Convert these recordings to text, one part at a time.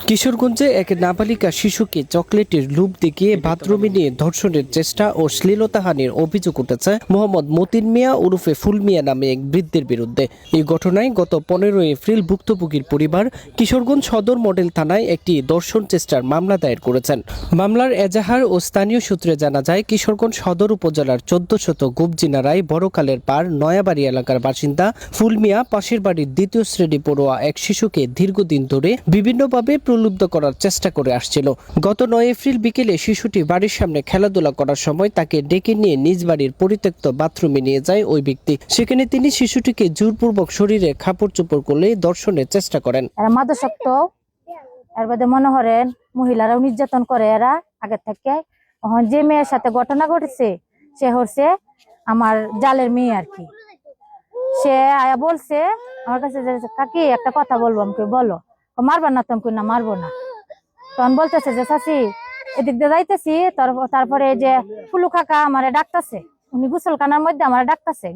কিশোরগঞ্জে এক নাবালিকা শিশুকে চকলেটের লোভ দেখিয়ে বাথরুমে নিয়ে ধর্ষণের চেষ্টা ও শ্লীলতাহানির অভিযোগ উঠেছে মোহাম্মদ মতিন মিয়া ওরফে ফুল মিয়া নামে এক বৃদ্ধের বিরুদ্ধে। এই ঘটনায় গত 15 এপ্রিল ভুক্তভোগীর পরিবার কিশোরগঞ্জ সদর মডেল থানায় একটি ধর্ষণ চেষ্টার মামলা দায়ের করেছেন। মামলার এজাহার ও স্থানীয় সূত্রে জানা যায়, কিশোরগঞ্জ সদর উপজেলার 1400 গোবজিনারায় বড়কালের পার নয়াবাড়ি এলাকার বাসিন্দা ফুল মিয়া পাশের বাড়ির 2য় শ্রেণী পড়ুয়া এক শিশুকে দীর্ঘদিন ধরে বিভিন্নভাবে প্রলুব্ধ করার চেষ্টা করে আসছিল। গত 9 এপ্রিল বিকেলে শিশুটি বাড়ির সামনে খেলাধুলা করার সময় তাকে ডেকে নিয়ে নিজ বাড়ির পরিত্যক্ত বাথরুমে নিয়ে যায় ওই ব্যক্তি। সেখানে তিনি শিশুটিকে জোরপূর্বক শরীরে কাপড় চোপড় করলে ধর্ষণের চেষ্টা করেন। মাদকাসক্ত এর মধ্যে মনে করেন মহিলারাও নির্যাতন করে এরা আগে থেকে। যে মেয়ের সাথে ঘটনা ঘটেছে সে হচ্ছে আমার জালের মেয়ে আর কি। সে আয়া বলছে আমার কাছে যে কাকি একটা কথা বলবো, আমাকে বলো। মারবা না? তুমি না মারবো না। তখন বলতেছে যে চাচি এদিক দিয়ে যাইতেছি, তারপরে যে ফুলু কাকা আমারে ডাকতেছে, উনি গোসলখানার মধ্যে আমার ডাকতেছে।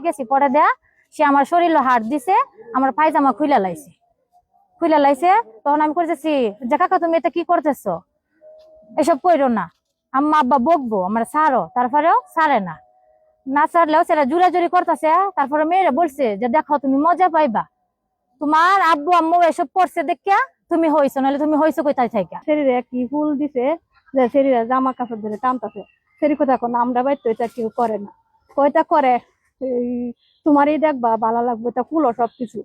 গেছি পরে দেয়া সে আমার শরীরে হাত দিছে, আমার পায়জামা খুলে লাইছে। তখন আমি করতেছি যে কাকা তুমি এটা কি করতেছো, এসব কইরো না, আম্মা আব্বা বকবো, আমার ছাড়ো। তারপরেও ছাড়ে না ছাড়লেও সেটা জুড়াজুড়ি করতেছে। তারপরে মেয়েরা বলছে যে দেখো তুমি মজা পাইবা, তোমার আব্বু আম্মু এসব করছে দেখিয়া তুমি হইছো, নাহলে তুমি হইছো কোথায় থাইকা। শরীরে কি ফুল দিছে যে শরীরে জামা কাপড় ধরে টানতেছে। সেরি কথা কোন আমরা বাইতো এটা কেউ করে না, কয়টা করে তোমারই দেখবা ভালো লাগবে, এটা কুলো সবকিছু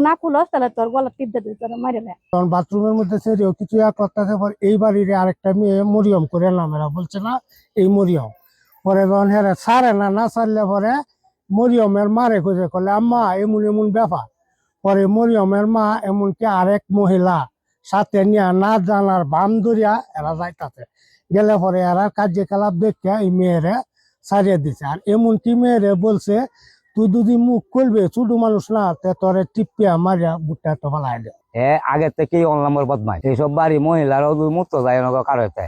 না কুলস তাহলে তোর গলা টিপতে দিতে তোরা মারে না। তখন বাথরুমের মধ্যে সেরিও কিছু করতেছে। পর এই বাড়ির আরেকটা মেয়ে মরিয়ম করে নাম, এরা বলছে না এই মরিয়ম। পরে যখন হেরে ছাড়ে না ছাড়লে পরে মরিয়মের মারে খুঁজে করলে আম্মা এমন এমন ব্যাপার। পরে মরিয়মের মা এমনকি আরেক মহিলা সাথে নিয়ে না জানার বাম ধরিয়া এরা যাইতাছে। গেলে পরে এরা কার্যকলাপ দেখে এই মেয়েরে ছাড়িয়ে দিছে। আর এমনকি মেয়েরে বলছে তুই যদি মুখ করবে ছোট মানুষ না তোরে টিপিয়া মারিয়া বুটটা তো ফেলাই দে। আগে থেকেই অনলাম্বর বদমাই এইসব বাড়ি মহিলারা মুক্ত যায় না কারোতে।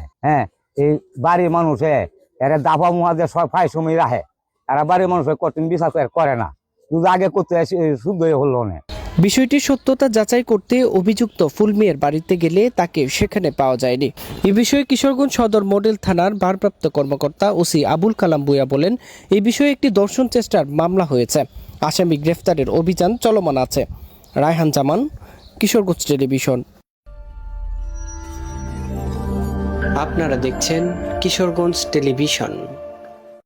এই বাড়ির মানুষে এরা দাফা মুহাদে সব ফাই সময় রাখে। এরা বাড়ির মানুষের কঠিন বিচার করে না, যদি আগে করতে শুদ্ধ হলো না। বিষয়টির সত্যতা যাচাই করতে অভিযুক্ত ফুল মিয়ার বাড়িতে গেলে তাকে সেখানে পাওয়া যায়নি। এ বিষয়ে কিশোরগঞ্জ সদর মডেল থানার ভারপ্রাপ্ত কর্মকর্তা ওসি আবুল কালাম ভূঁইয়া বলেন, এই বিষয়ে একটি ধর্ষণ চেষ্টার মামলা হয়েছে, আসামি গ্রেফতারের অভিযান চলমান আছে। রায়হান জামান, কিশোরগঞ্জ টেলিভিশন। আপনারা দেখছেন কিশোরগঞ্জ টেলিভিশন।